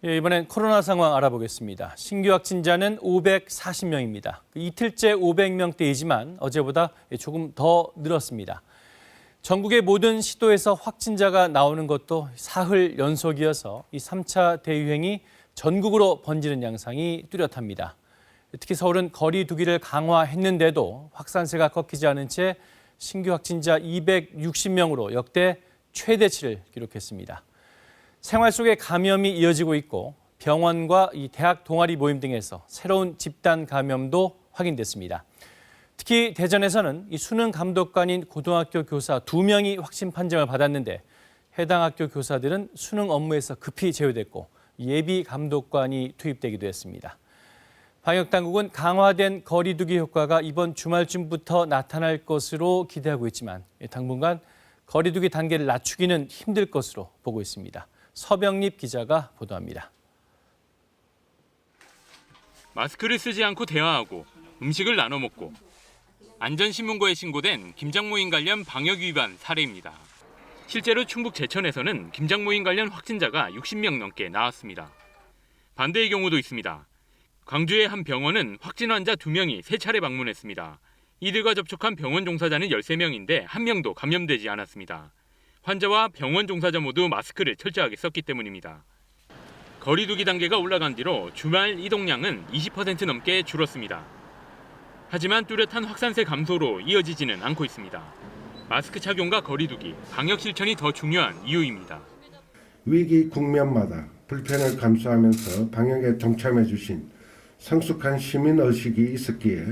예, 이번엔 코로나 상황 알아보겠습니다. 신규 확진자는 540명입니다. 이틀째 500명대이지만 어제보다 조금 더 늘었습니다. 전국의 모든 시도에서 확진자가 나오는 것도 사흘 연속이어서 이 3차 대유행이 전국으로 번지는 양상이 뚜렷합니다. 특히 서울은 거리 두기를 강화했는데도 확산세가 꺾이지 않은 채 신규 확진자 260명으로 역대 최대치를 기록했습니다. 생활 속에 감염이 이어지고 있고 병원과 이 대학 동아리 모임 등에서 새로운 집단 감염도 확인됐습니다. 특히 대전에서는 이 수능 감독관인 고등학교 교사 2명이 확진 판정을 받았는데 해당 학교 교사들은 수능 업무에서 급히 제외됐고 예비 감독관이 투입되기도 했습니다. 방역당국은 강화된 거리 두기 효과가 이번 주말쯤부터 나타날 것으로 기대하고 있지만 당분간 거리 두기 단계를 낮추기는 힘들 것으로 보고 있습니다. 서병립 기자가 보도합니다. 마스크를 쓰지 않고 대화하고 음식을 나눠 먹고 안전신문고에 신고된 김장모임 관련 방역 위반 사례입니다. 실제로 충북 제천에서는 김장모임 관련 확진자가 60명 넘게 나왔습니다. 반대의 경우도 있습니다. 광주의 한 병원은 확진 환자 2명이 3차례 방문했습니다. 이들과 접촉한 병원 종사자는 13명인데 1명도 감염되지 않았습니다. 환자와 병원 종사자 모두 마스크를 철저하게 썼기 때문입니다. 거리 두기 단계가 올라간 뒤로 주말 이동량은 20% 넘게 줄었습니다. 하지만 뚜렷한 확산세 감소로 이어지지는 않고 있습니다. 마스크 착용과 거리 두기, 방역 실천이 더 중요한 이유입니다. 위기 국면마다 불편을 감수하면서 방역에 동참해 주신 성숙한 시민의식이 있었기에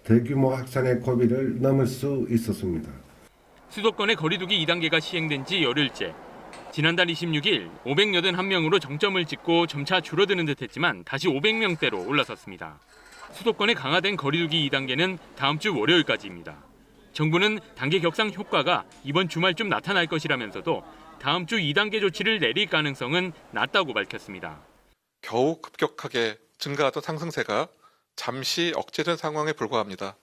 대규모 확산의 고비를 넘을 수 있었습니다. 수도권의 거리 두기 2단계가 시행된 지 열흘째. 지난달 26일 581명으로 정점을 찍고 점차 줄어드는 듯했지만 다시 500명대로 올라섰습니다. 수도권의 강화된 거리 두기 2단계는 다음 주 월요일까지입니다. 정부는 단계 격상 효과가 이번 주말쯤 나타날 것이라면서도 다음 주 2단계 조치를 내릴 가능성은 낮다고 밝혔습니다. 겨우 급격하게 증가하던 상승세가 잠시 억제된 상황에 불과합니다.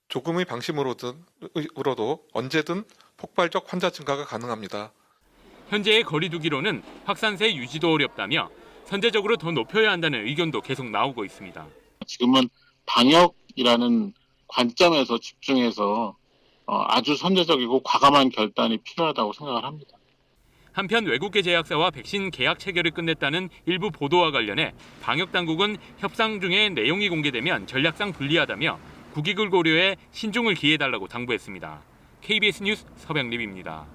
조금의 방심으로도 언제든 폭발적 환자 증가가 가능합니다. 현재의 거리 두기로는 확산세 유지도 어렵다며 선제적으로 더 높여야 한다는 의견도 계속 나오고 있습니다. 지금은 방역이라는 관점에서 집중해서 아주 선제적이고 과감한 결단이 필요하다고 생각을 합니다. 한편 외국계 제약사와 백신 계약 체결을 끝냈다는 일부 보도와 관련해 방역당국은 협상 중에 내용이 공개되면 전략상 불리하다며 국익을 고려해 신중을 기해달라고 당부했습니다. KBS 뉴스 서병립입니다.